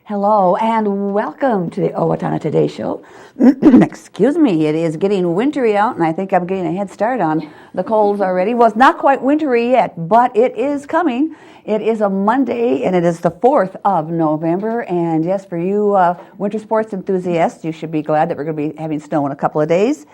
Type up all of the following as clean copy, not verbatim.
Hello and welcome to the Owatonna Today Show. Excuse me, it is getting wintry out and I think I'm getting a head start on the colds already. Well, it's not quite wintry yet, but it is coming. It is a Monday and it is the 4th of November. And yes, for you winter sports enthusiasts, you should be glad that we're going to be having snow in a couple of days.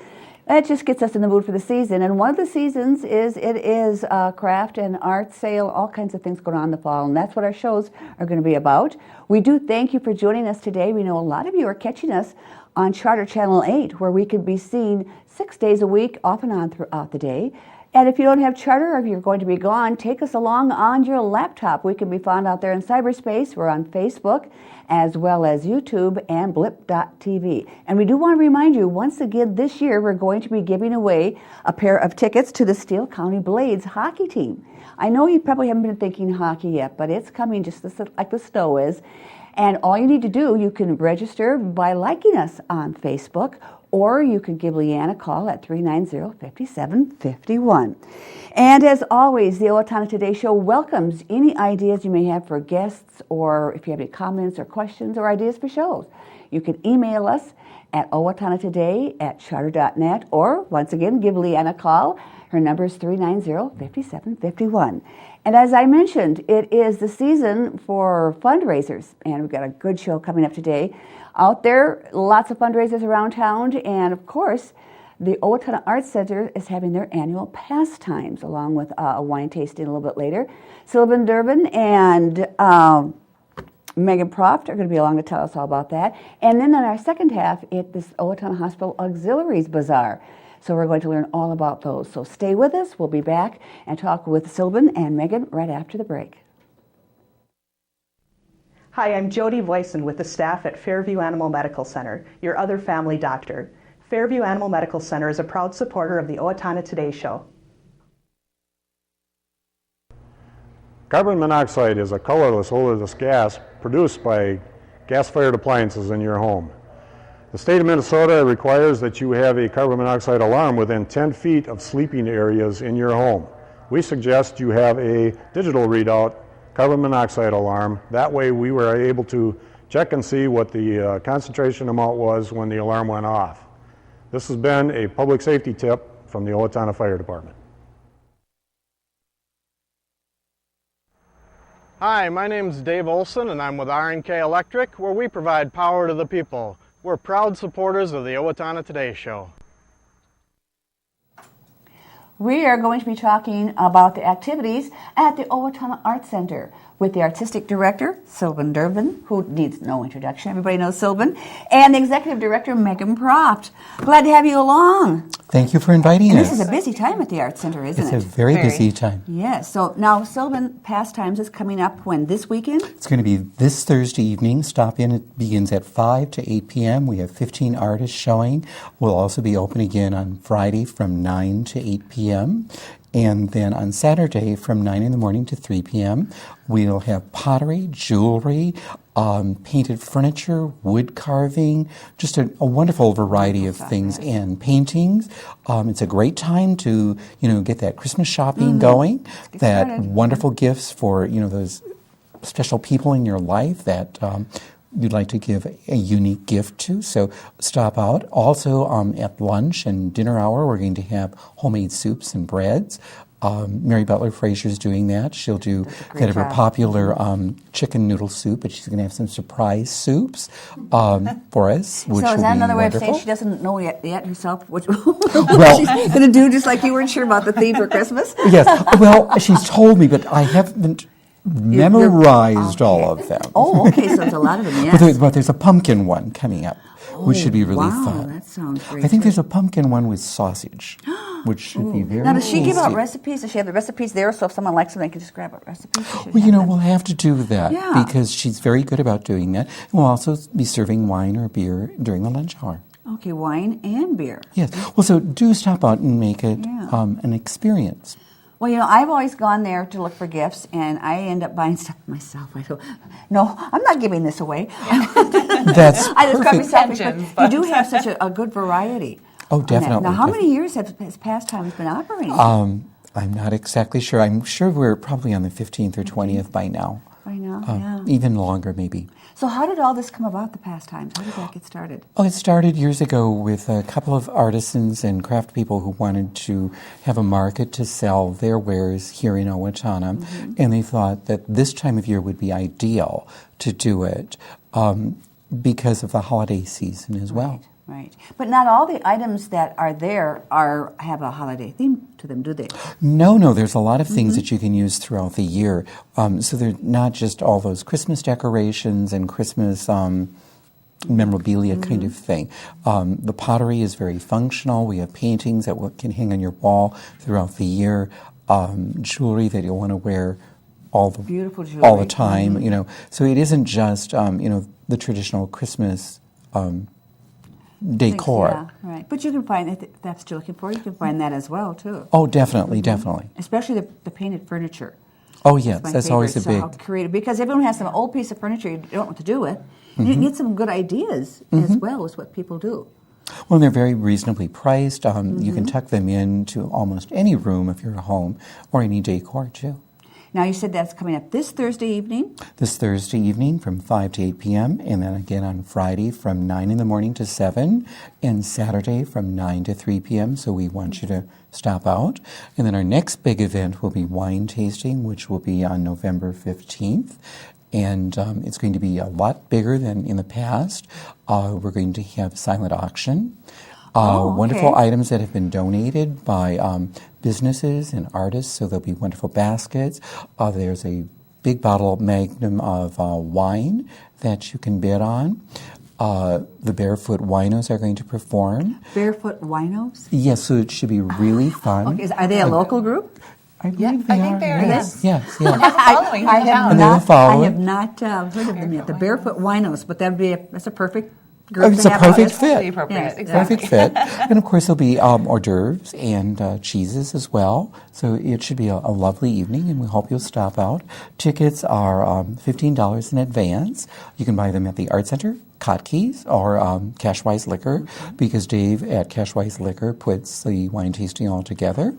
It just gets us in the mood for the season. And one of the seasons is a craft and art sale, all kinds of things going on in the fall. And that's what our shows are going to be about. We do thank you for joining us today. We know a lot of you are catching us on Charter Channel 8, where we can be seen 6 days a week, off and on throughout the day. And if you don't have Charter or if you're going to be gone, take us along on your laptop. We can be found out there in cyberspace. We're on Facebook, as well as YouTube and blip.tv. And we do want to remind you, once again, this year we're going to be giving away a pair of tickets to the Steele County Blades hockey team. I know you probably haven't been thinking hockey yet, but it's coming just like the snow is. And all you need to do, you can register by liking us on Facebook, or you can give Leanne a call at 390-5751. And as always, the Owatonna Today Show welcomes any ideas you may have for guests, or if you have any comments or questions or ideas for shows. You can email us at owatonnatoday@charter.net, or once again, give Leanne a call. Her number is 390-5751. And as I mentioned, it is the season for fundraisers, and we've got a good show coming up today. Out there, lots of fundraisers around town, and of course, the Owatonna Arts Center is having their annual Pasttimes, along with a wine tasting a little bit later. Silvan, Durben, and Megan Proft are going to be along to tell us all about that. And then in our second half, it's this Owatonna Hospital Auxiliaries Bazaar. So we're going to learn all about those. So stay with us. We'll be back and talk with Silvan and Megan right after the break. Hi, I'm Jody Voisin with the staff at Fairview Animal Medical Center, your other family doctor. Fairview Animal Medical Center is a proud supporter of the Owatonna Today Show. Carbon monoxide is a colorless, odorless gas produced by gas-fired appliances in your home. The state of Minnesota requires that you have a carbon monoxide alarm within 10 feet of sleeping areas in your home. We suggest you have a digital readout carbon monoxide alarm. That way we were able to check and see what the concentration amount was when the alarm went off. This has been a public safety tip from the Owatonna Fire Department. Hi, my name is Dave Olson and I'm with R&K Electric, where we provide power to the people. We're proud supporters of the Owatonna Today Show. We are going to be talking about the activities at the Owatonna Arts Center with the artistic director, Silvan Durben, who needs no introduction. Everybody knows Silvan, and the executive director, Megan Proft. Glad to have you along. Thank you for inviting us. This is a busy time at the Arts Center, isn't it? It's a very busy time. Yes. So now Silvan Pasttimes is coming up when, this weekend? It's going to be this Thursday evening. Stop in. It begins at 5 to 8 p.m. We have 15 artists showing. We'll also be open again on Friday from 9 to 8 p.m. And then on Saturday from 9 in the morning to 3 p.m., we'll have pottery, jewelry, painted furniture, wood carving, just a wonderful variety of things, and paintings. It's a great time to, get that Christmas shopping going, that wonderful gifts for, those special people in your life that you'd like to give a unique gift to. So stop out. Also, at lunch and dinner hour, we're going to have homemade soups and breads. Mary Butler Fraser's doing that. She'll do that of her popular chicken noodle soup, but she's going to have some surprise soups for us, which so is that another way wonderful. of saying she doesn't know yet herself what she's going to do, just like you weren't sure about the theme for Christmas? Yes. Well, she's told me, but I haven't memorized all of them. Oh, okay, so there's a lot of them, yes. But there's a pumpkin one coming up, which should be really fun. That sounds great. I think there's a pumpkin one with sausage, which should be very Now, does she give out tasty. recipes? Does she have the recipes there, so if someone likes them, they can just grab out recipes? Well, we'll have to do that Yeah. because she's very good about doing that. And we'll also be serving wine or beer during the lunch hour. Okay, wine and beer. Yes. Well, so do stop out and make it an experience. Well, I've always gone there to look for gifts, and I end up buying stuff myself. I go, no, I'm not giving this away. That's I just grab perfect. myself. But you do have such a good variety. Oh, definitely. Now, how many years has Pasttimes been operating? I'm not exactly sure. I'm sure we're probably on the 15th or 20th by now. By now? yeah. Even longer maybe. So how did all this come about, the Pasttimes? How did that get started? Oh, it started years ago with a couple of artisans and craft people who wanted to have a market to sell their wares here in Owatonna, and they thought that this time of year would be ideal to do it because of the holiday season as well. Right. But not all the items that are there have a holiday theme to them, do they? No, there's a lot of things that you can use throughout the year. So they're not just all those Christmas decorations and Christmas memorabilia kind of thing. The pottery is very functional. We have paintings that can hang on your wall throughout the year, jewelry that you'll want to wear Beautiful jewelry. all the time. You know, so it isn't just the traditional Christmas decor. Yeah, right. But you can find, if that's what you're looking for, you can find that as well, too. Oh, definitely, definitely. Especially the painted furniture. Oh, yes, my that's always a favorite. big. So creative, because everyone has some old piece of furniture you don't know what to do with. And you can get some good ideas as well as what people do. Well, they're very reasonably priced. You can tuck them into almost any room if you're at home, or any decor, too. Now, you said that's coming up this Thursday evening. This Thursday evening from 5 to 8 p.m., and then again on Friday from 9 in the morning to 7, and Saturday from 9 to 3 p.m., so we want you to stop out. And then our next big event will be wine tasting, which will be on November 15th. And it's going to be a lot bigger than in the past. We're going to have silent auction. Wonderful items that have been donated by businesses and artists, so there'll be wonderful baskets. There's a big bottle magnum of wine that you can bid on. The Barefoot Winos are going to perform. Barefoot Winos? Yes, so it should be really fun. Okay, are they a local group? I believe I think they are, Yes. I I have And they're not, following. I have not heard of them yet. The Barefoot Winos, but that's a perfect group It's to a have perfect out. fit. Totally appropriate. Yes, Exactly. Perfect fit. And of course, there'll be hors d'oeuvres and cheeses as well. So it should be a lovely evening, and we hope you'll stop out. Tickets are $15 in advance. You can buy them at the Art Center, Kotke's, or Cashwise Liquor, because Dave at Cashwise Liquor puts the wine tasting all together,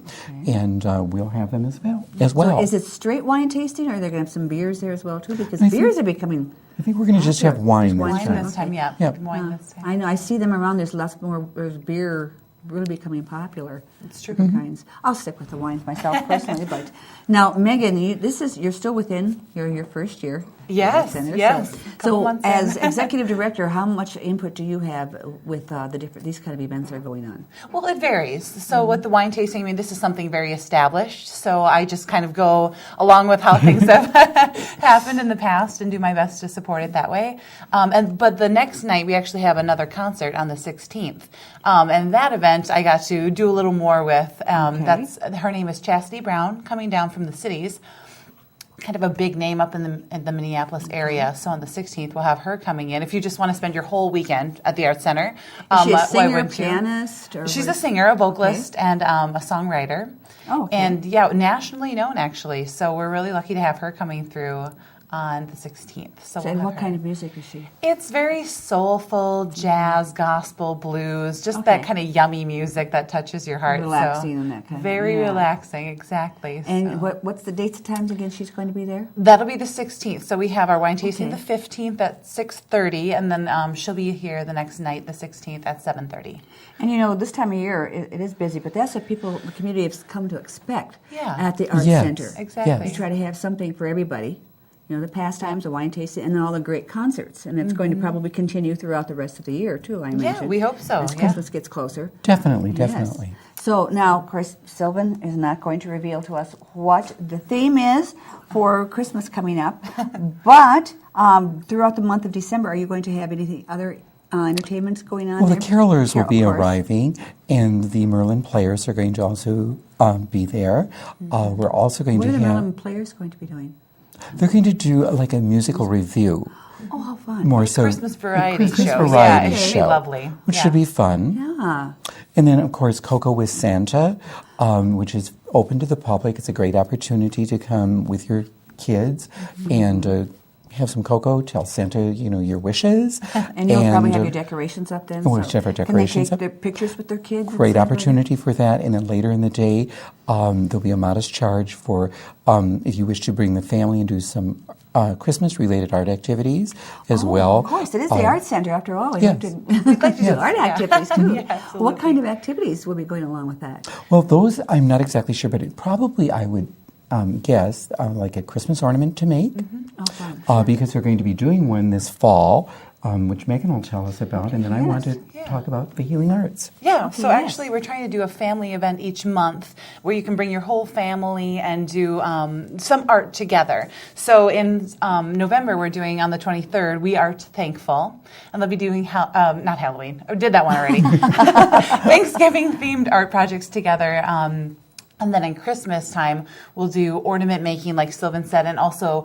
and we'll have them as well. So is it straight wine tasting, or are they going to have some beers there as well, too? Because I beers think- are becoming... I think we're going to just have wine Wine this Wine time. this time, yeah. Yep. Wine this time. I know. I see them around. There's beer really becoming popular. It's true. Different kinds. I'll stick with the wines myself personally. But now, Megan, you're still within your first year. Yes, Center, yes. So, Couple months as in. executive director, how much input do you have with these kind of events that are going on? Well, it varies. So with the wine tasting, I mean, this is something very established. So I just kind of go along with how things have happened in the past and do my best to support it that way. But the next night, we actually have another concert on the 16th. And that event, I got to do a little more with. Her name is Chastity Brown, coming down from the cities. Kind of a big name up in the Minneapolis area. So on the 16th, we'll have her coming in. If you just want to spend your whole weekend at the Arts Center. Is she a why singer, wouldn't you? pianist? Or She's a singer, a vocalist, and a songwriter. Oh, okay. And yeah, nationally known actually. So we're really lucky to have her coming through on the 16th. So we'll And have what her. kind of music is she? It's very soulful, jazz, gospel, blues, just Okay. that kind of yummy music that touches your heart. Relaxing so and that kind of- very yeah. relaxing, exactly. And so. what's the dates and times again she's going to be there? That'll be the 16th. So we have our wine tasting Okay. the 15th at 6:30, and then she'll be here the next night, the 16th, at 7:30. And this time of year, it is busy, but that's what the community has come to expect Yeah. at the Arts Yes. Center. Exactly. We try to have something for everybody. The Pasttimes, the wine tasting, and then all the great concerts. And it's going to probably continue throughout the rest of the year, too, I imagine. we hope so, As yeah. Christmas gets closer. Definitely, Yes. definitely. So now, of course, Silvan is not going to reveal to us what the theme is for Christmas coming up. But throughout the month of December, are you going to have anything other entertainments going on Well, the there? carolers will Of be course. arriving, and the Merlin players are going to also be there. We're also going What to are the have... Merlin players going to be doing? They're going to do like a musical review. Oh, how fun. More so Christmas variety a Christmas show. variety Yeah, it should be show, lovely. which Yeah. should be fun. Yeah. And then, of course, Cocoa with Santa, which is open to the public. It's a great opportunity to come with your kids and have some cocoa, tell Santa, your wishes. And you'll probably have your decorations up then. we'll have our decorations Can they up. take their pictures with their kids? and Great stuff? opportunity for that. And then later in the day, there'll be a modest charge for if you wish to bring the family and do some Christmas-related art activities as well. Of course, it is the Arts Center after all. We Yes. have to, we'd like to do art activities too. Yeah, absolutely. What kind of activities will be going along with that? Well, those I'm not exactly sure, but probably I would guess like a Christmas ornament to make, Oh, fun. because they're going to be doing one this fall, which Megan will tell us about, and then I want to Yeah. talk about the healing arts. Yeah, so yes. actually we're trying to do a family event each month where you can bring your whole family and do some art together. So in November we're doing on the 23rd, We Art Thankful, and they'll be doing, not Halloween, I did that one already, Thanksgiving themed art projects together. And then in Christmas time, we'll do ornament making, like Silvan said, and also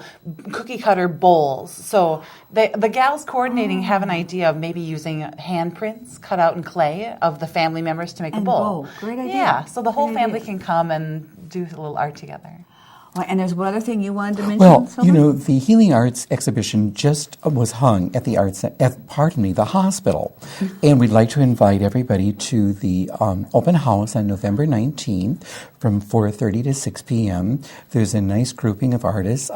cookie cutter bowls. So the gals coordinating have an idea of maybe using handprints cut out in clay of the family members to make a And bowl. bowl. Great idea. Yeah, so the whole Great family idea. can come and do a little art together. Well, and there's one other thing you wanted to mention, Well, Silvan? the Healing Arts exhibition just was hung at the the hospital, and we'd like to invite everybody to the open house on November 19th from 4:30 to 6 p.m. There's a nice grouping of artists.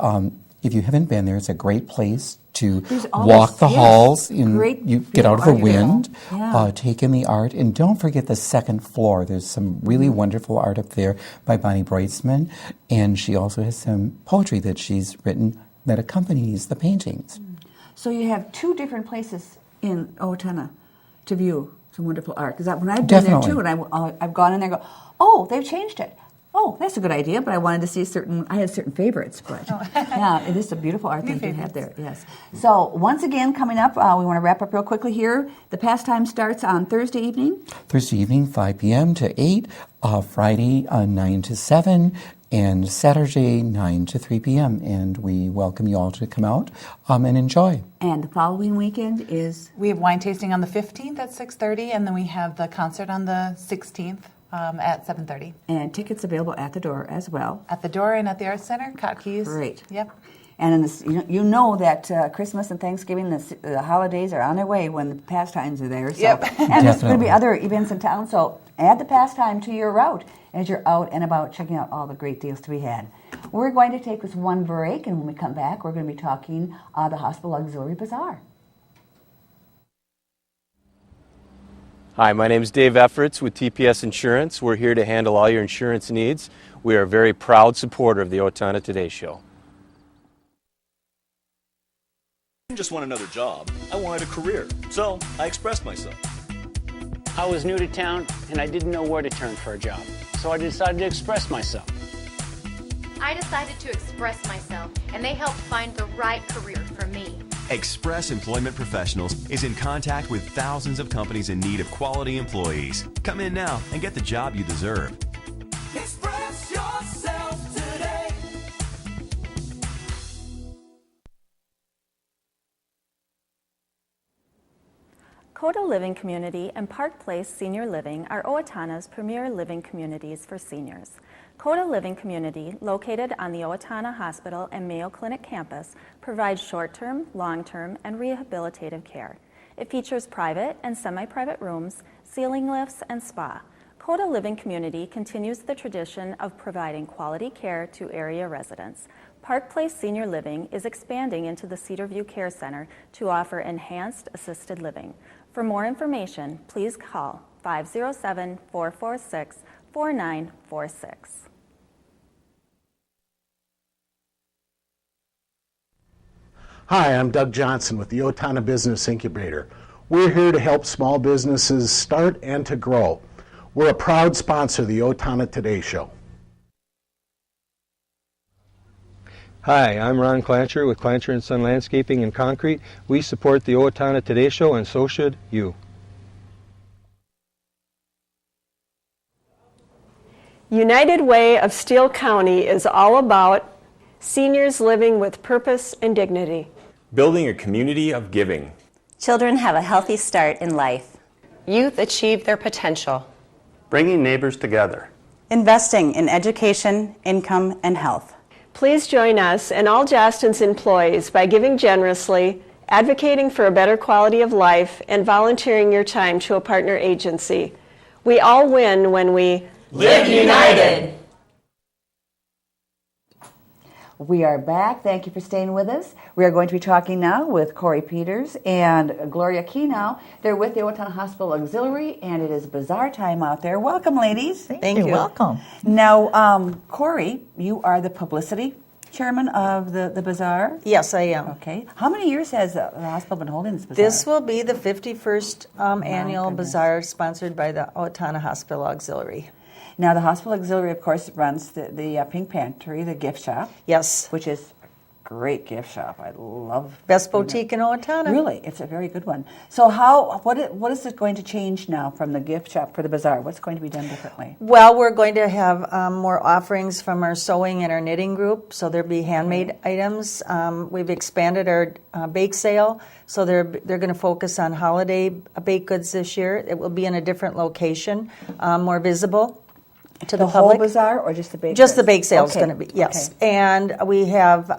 If you haven't been there, it's a great place to There's all walk this- the yes, halls. great, You get out of the beautiful art wind, available. take in the art, and don't forget the second floor. There's some really wonderful art up there by Bonnie Breutzmann, and she also has some poetry that she's written that accompanies the paintings. So you have two different places in Owatonna to view some wonderful art. Because when I've been Definitely. there too, and I've gone in there and go, oh, they've changed it. Oh, that's a good idea, but I wanted to see I had certain favorites, but yeah, it is a beautiful art that you have there, yes. So once again, coming up, we want to wrap up real quickly here. The Pastime starts on Thursday evening. Thursday evening, 5 p.m. to 8, Friday 9 to 7, and Saturday 9 to 3 p.m. And we welcome you all to come out and enjoy. And the following weekend is We have wine tasting on the 15th at 6:30, and then we have the concert on the 16th at 7:30. and tickets available at the door as well. At the door and at the Arts Center, Kotke's. Great. Yep. And in this, you know that Christmas and Thanksgiving, the holidays are on their way when the Pastimes are there. So. Yep. And there's going to Definitely. be other events in town, so add the Pastime to your route as you're out and about checking out all the great deals to be had. We're going to take this one break, and when we come back, we're going to be talking the Hospital Auxiliary Bazaar. Hi, my name is Dave Efforts with TPS Insurance. We're here to handle all your insurance needs. We are a very proud supporter of the Owatonna Today Show. I didn't just want another job, I wanted a career, so I expressed myself. I was new to town and I didn't know where to turn for a job, so I decided to express myself. I decided to express myself, and they helped find the right career for me. Express Employment Professionals is in contact with thousands of companies in need of quality employees. Come in now and get the job you deserve. Express yourself today. Coda Living Community and Park Place Senior Living are Owatonna's premier living communities for seniors. Coda Living Community, located on the Owatonna Hospital and Mayo Clinic campus, provides short-term, long-term, and rehabilitative care. It features private and semi-private rooms, ceiling lifts, and spa. Coda Living Community continues the tradition of providing quality care to area residents. Park Place Senior Living is expanding into the Cedarview Care Center to offer enhanced assisted living. For more information, please call 507-446-4946. Hi, I'm Doug Johnson with the Owatonna Business Incubator. We're here to help small businesses start and to grow. We're a proud sponsor of the Owatonna Today Show. Hi, I'm Ron Clancher with Clancher & Son Landscaping and Concrete. We support the Owatonna Today Show, and so should you. United Way of Steele County is all about seniors living with purpose and dignity. Building a community of giving. Children have a healthy start in life. Youth achieve their potential. Bringing neighbors together. Investing in education, income, and health. Please join us and all Jostens employees by giving generously, advocating for a better quality of life, and volunteering your time to a partner agency. We all win when we live united. We are back. Thank you for staying with us. We are going to be talking now with Cory Peters and Gloria Kenow. They're with the Owatonna Hospital Auxiliary, and it is Bazaar time out there. Welcome, ladies. Thank you. Welcome. Now, Cory, you are the publicity chairman of the Bazaar? Yes, I am. Okay. How many years has the hospital been holding this Bazaar? This will be the 51st annual Bazaar sponsored by the Owatonna Hospital Auxiliary. Now, the Hospital Auxiliary, of course, runs the Pink Pantry, the gift shop. Yes. Which is a great gift shop. I love Best boutique in Owatonna. Really, it's a very good one. So what is it going to change now from the gift shop for the Bazaar? What's going to be done differently? Well, we're going to have more offerings from our sewing and our knitting group, so there'll be handmade items. We've expanded our bake sale, so they're going to focus on holiday baked goods this year. It will be in a different location, more visible to the public. Whole Bazaar or just the bake? Just the bake sale is Okay. going to be, yes. Okay. And we have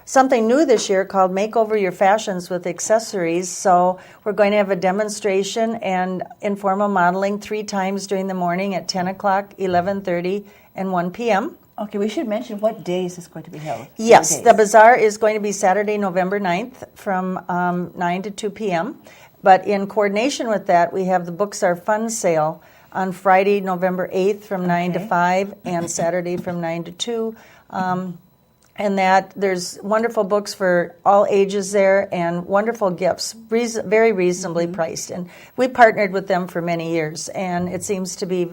something new this year called Make Over Your Fashions with Accessories. So we're going to have a demonstration and informal modeling 3 times during the morning at 10 o'clock, 11:30, and 1 p.m. Okay, we should mention what days is going to be held. Yes, What the days? Bazaar is going to be Saturday, November 9th from 9 to 2 p.m. But in coordination with that, we have the Books Are Fun sale on Friday, November 8th from 9 to 5 and Saturday from 9 to 2. And that there's wonderful books for all ages there and wonderful gifts, very reasonably priced. And we partnered with them for many years, and it seems to be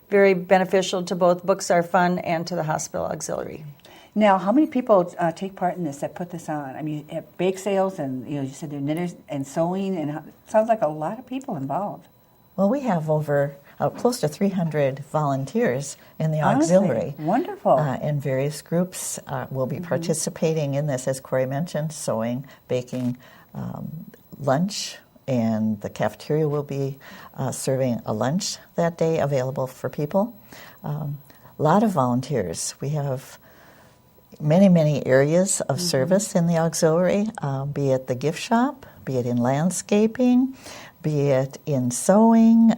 very beneficial to both Books Are Fun and to the Hospital Auxiliary. Now, how many people take part in this that put this on? I mean, you have bake sales and you said they're knitters and sewing, and it sounds like a lot of people involved. Well, we have over close to 300 volunteers in the Honestly, auxiliary. wonderful. And various groups will be participating in this, as Cory mentioned, sewing, baking, lunch, and the cafeteria will be serving a lunch that day available for people. A lot of volunteers. We have many areas of service in the auxiliary, be it the gift shop, be it in landscaping, be it in sewing.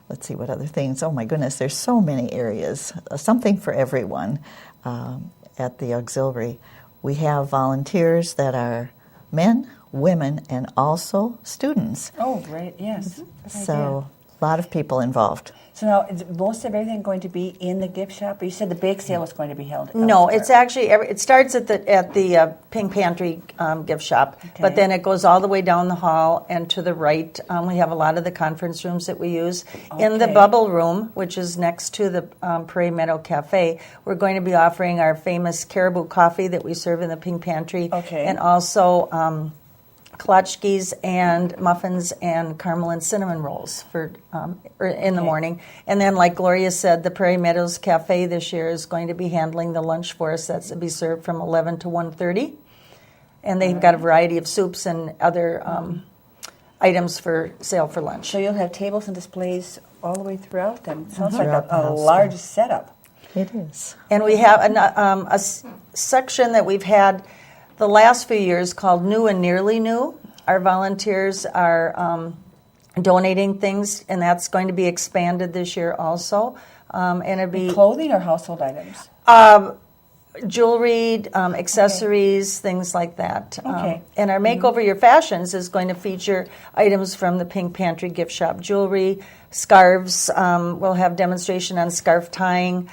Let's see what other things. Oh my goodness, there's so many areas. Something for everyone at the auxiliary. We have volunteers that are men, women, and also students. Oh, great, yes. Good So idea. a lot of people involved. So now, is most of everything going to be in the gift shop? You said the bake sale was going to be held. No, elsewhere. it's actually it starts at the Pink Pantry gift shop, but then it goes all the way down the hall and to the right. We have a lot of the conference rooms that we use. In the Okay. bubble room, which is next to the Prairie Meadow Cafe, we're going to be offering our famous caribou coffee that we serve in the Pink Pantry, and also klatchkis and muffins and caramel and cinnamon rolls for in the morning. And then, like Gloria said, the Prairie Meadows Cafe this year is going to be handling the lunch for us. That's to be served from 11 to 1:30. And they've got a variety of soups and other items for sale for lunch. So you'll have tables and displays all the way throughout them. Sounds like Throughout the a house, large setup. It is. And we have a section that we've had the last few years called New and Nearly New. Our volunteers are donating things, and that's going to be expanded this year also. And it'll be Clothing or household items? Jewelry, accessories, things like that. Okay. And our Makeover Your Fashions is going to feature items from the Pink Pantry gift shop. Jewelry, scarves. We'll have demonstration on scarf tying.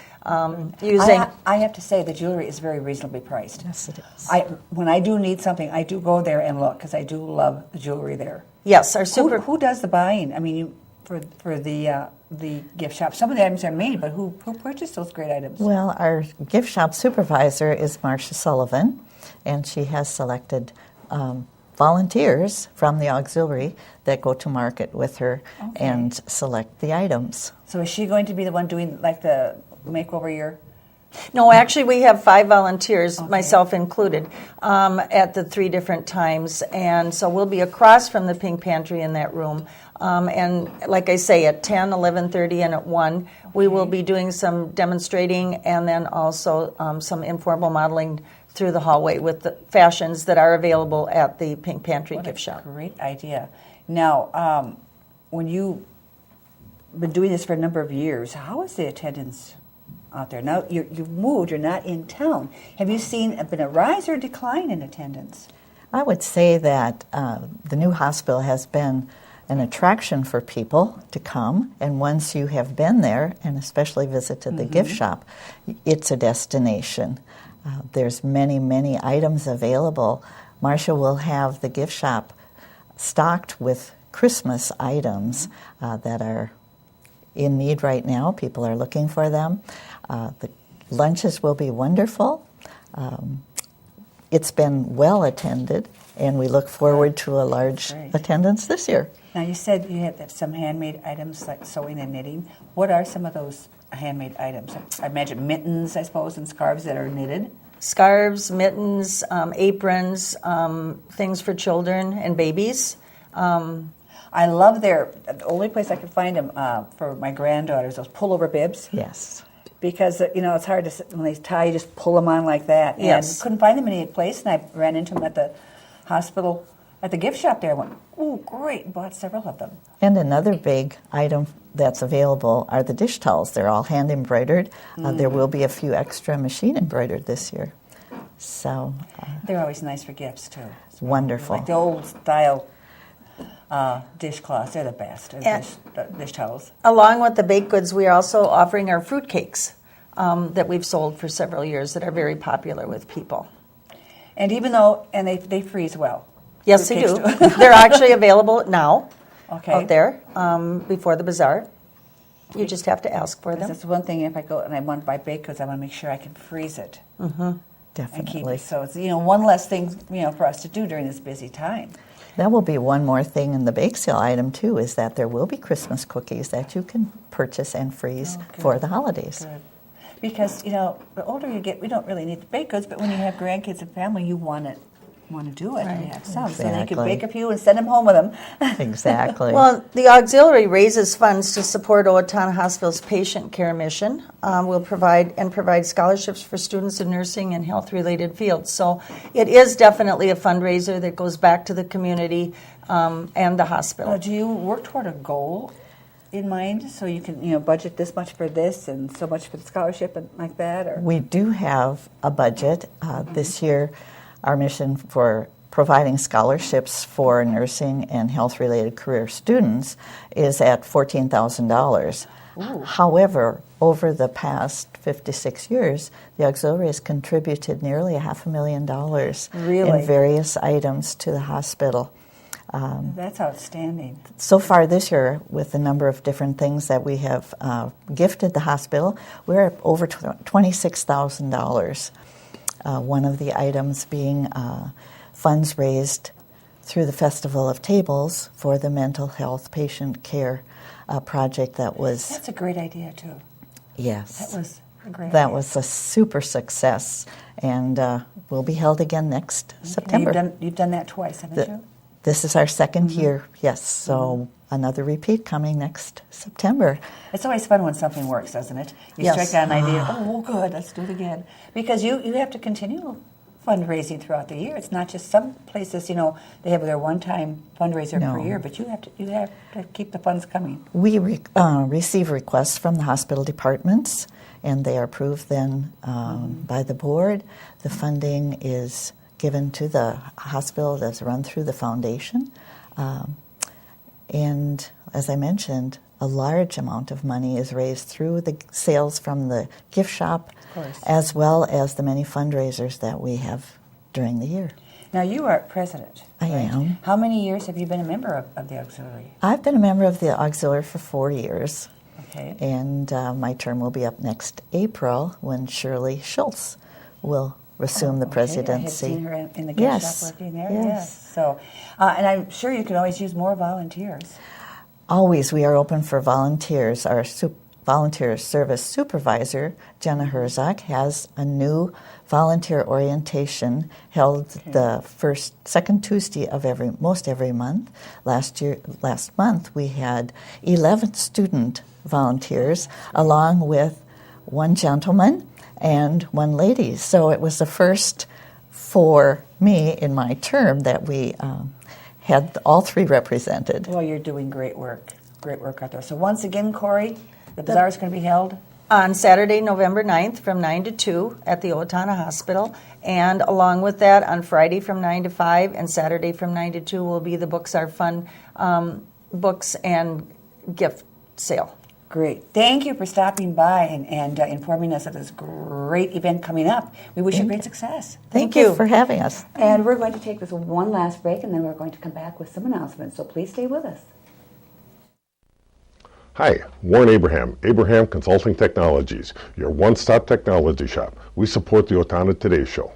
Using I have to say the jewelry is very reasonably priced. Yes, it is. When I do need something, I do go there and look because I do love the jewelry there. Yes, our super. Who does the buying? I mean, for the gift shop, some of the items are made, but who purchased those great items? Well, our gift shop supervisor is Marcia Sullivan, and she has selected volunteers from the auxiliary that go to market with her and select the items. So is she going to be the one doing like the makeover your? No, actually, we have 5 volunteers, myself included, at the 3 different times. And so we'll be across from the Pink Pantry in that room. And like I say, at 10, 11:30, and at 1, we will be doing some demonstrating and then also some informal modeling through the hallway with the fashions that are available at the Pink Pantry gift shop. Great idea. Now, when you've been doing this for a number of years, how is the attendance out there. Now you've moved, you're not in town. Have you been a rise or decline in attendance? I would say that the new hospital has been an attraction for people to come, and once you have been there, and especially visited the gift shop, it's a destination. There's many, many items available. Marcia will have the gift shop stocked with Christmas items that are in need right now. People are looking for them. The lunches will be wonderful. It's been well attended, and we look forward to a large attendance this year. Now, you said you had some handmade items like sewing and knitting. What are some of those handmade items? I imagine mittens, I suppose, and scarves that are knitted. Scarves, mittens, aprons, things for children and babies. I love the only place I could find them for my granddaughters, those pullover bibs. Yes. Because, it's hard to, when they tie, you just pull them on like that. Yes. And couldn't find them any place, and I ran into them at the hospital, at the gift shop there. I went, oh, great, bought several of them. And another big item that's available are the dish towels. They're all hand embroidered. There will be a few extra machine embroidered this year. So they're always nice for gifts, too. Wonderful. Like the old style dishcloths, they're the best. Dish towels. Along with the baked goods, we are also offering our fruit cakes that we've sold for several years that are very popular with people. And even though, and they freeze well. Yes, they do. They're actually available now out there before the Bazaar. You just have to ask for them. That's one thing, if I go and I want to buy baked goods, I want to make sure I can freeze it. Definitely. And keep it. So it's, one less thing, for us to do during this busy time. That will be one more thing in the bake sale item, too, is that there will be Christmas cookies that you can purchase and freeze for the holidays. Good. Because, the older you get, we don't really need the baked goods, but when you have grandkids and family, you want to do it. Right. You have some, Exactly. so you can bake a few and send them home with them. Exactly. Well, the auxiliary raises funds to support Owatonna Hospital's patient care mission. We'll provide scholarships for students in nursing and health-related fields. So it is definitely a fundraiser that goes back to the community and the hospital. Do you work toward a goal in mind, so you can budget this much for this and so much for the scholarship and like that? Or? We do have a budget this year. Our mission for providing scholarships for nursing and health-related career students is at $14,000. However, over the past 56 years, the auxiliary has contributed nearly $500,000 in various items to the hospital. That's outstanding. So far this year, with the number of different things that we have gifted the hospital, we're at over $26,000. One of the items being funds raised through the Festival of Tables for the mental health patient care project that was... That's a great idea, too. Yes. That was a great That idea. was a super success, and will be held again next September. You've done that twice, haven't you? This is our second year, yes, so another repeat coming next September. It's always fun when something works, doesn't it? You Yes. strike down an idea, oh, good, let's do it again. Because you have to continue fundraising throughout the year. It's not just some places, they have their one-time fundraiser per year, but you have to keep the funds coming. We receive requests from the hospital departments, and they are approved then by the board. The funding is given to the hospital that's run through the foundation. And as I mentioned, a large amount of money is raised through the sales from the gift shop, as well as the many fundraisers that we have during the year. Now, you are president. I am. How many years have you been a member of the auxiliary? I've been a member of the auxiliary for 4 years. Okay. And my term will be up next April when Shirley Schultz will resume the presidency. I had seen her in the gift shop working there. Yes. So, and I'm sure you could always use more volunteers. Always, we are open for volunteers. Our volunteer service supervisor, Jenna Herzog, has a new volunteer orientation held the second Tuesday of most every month. Last month we had 11 student volunteers, along with one gentleman and one lady. So it was the first for me in my term that we had all three represented. Well, you're doing great work out there. So once again, Cory, the Bazaar is going to be held? on Saturday, November 9th from 9 to 2 at the Owatonna Hospital. And along with that, on Friday from 9 to 5 and Saturday from 9 to 2 will be the Books Are Fun books and gift sale. Great. Thank you for stopping by and informing us of this great event coming up. We wish you great success. Thank you for having us. And we're going to take this one last break, and then we're going to come back with some announcements. So please stay with us. Hi, Warren Abraham, Abraham Consulting Technologies, your one-stop technology shop. We support the Owatonna Today Show.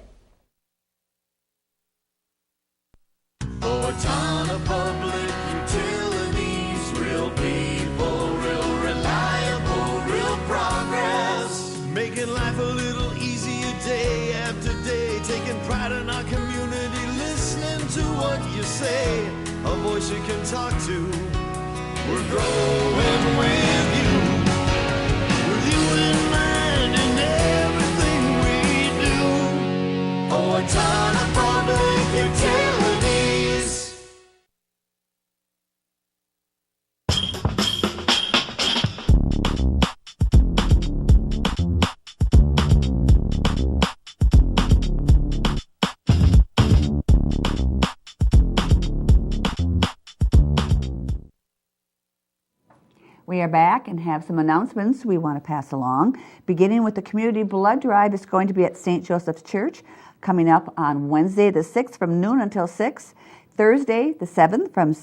Owatonna Public Utilities, real people, real reliable, real progress. Making life a little easier day after day, taking pride in our community, listening to what you say, a voice you can talk to. We're growing with you in mind in everything we do. Owatonna Public Utilities. We are back and have some announcements we want to pass along. Beginning with the community blood drive is going to be at St. Joseph's Church, coming up on Wednesday the 6th from noon until 6, Thursday the 7th from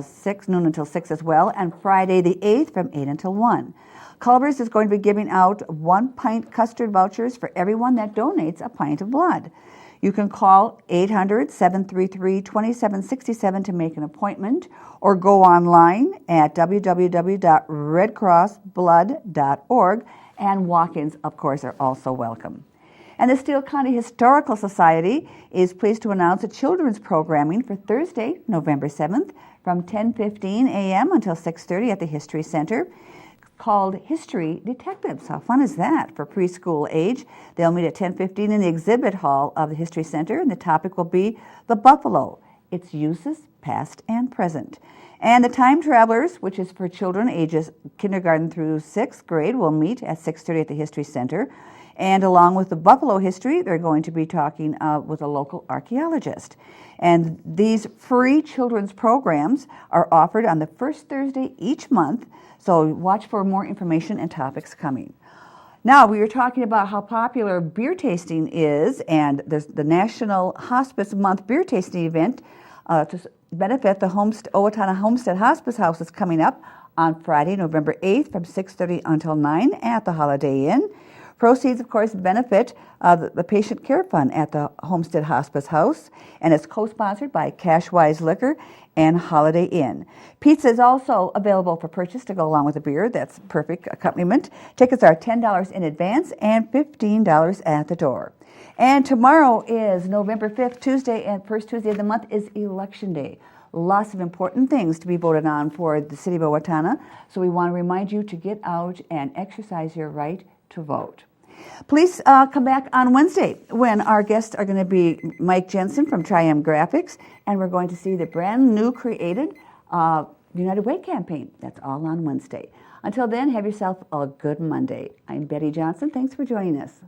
6 noon until 6 as well, and Friday the 8th from 8 until 1. Culver's is going to be giving out 1-pint custard vouchers for everyone that donates a pint of blood. You can call 800-733-2767 to make an appointment, or go online at www.redcrossblood.org, and walk-ins, of course, are also welcome. And the Steele County Historical Society is pleased to announce a children's programming for Thursday, November 7th, from 10:15 a.m. until 6:30 at the History Center, called History Detectives. How fun is that for preschool age? They'll meet at 10:15 in the exhibit hall of the History Center, and the topic will be the buffalo, its uses, past and present. And the Time Travelers, which is for children ages kindergarten through 6th grade, will meet at 6:30 at the History Center. And along with the buffalo history, they're going to be talking with a local archaeologist. And these free children's programs are offered on the first Thursday each month, so watch for more information and topics coming. Now, we were talking about how popular beer tasting is, and there's the National Hospice Month beer tasting event to benefit the Owatonna Homestead Hospice House is coming up on Friday, November 8th from 6:30 until 9 at the Holiday Inn. Proceeds, of course, benefit the Patient Care Fund at the Homestead Hospice House, and it's co-sponsored by Cashwise Liquor and Holiday Inn. Pizza is also available for purchase to go along with the beer. That's perfect accompaniment. Tickets are $10 in advance and $15 at the door. And tomorrow is November 5th, Tuesday, and first Tuesday of the month is Election Day. Lots of important things to be voted on for the city of Owatonna, so we want to remind you to get out and exercise your right to vote. Please come back on Wednesday when our guests are going to be Mike Jensen from Triumph Graphics, and we're going to see the brand new created United Way campaign. That's all on Wednesday. Until then, have yourself a good Monday. I'm Betty Johnson. Thanks for joining us.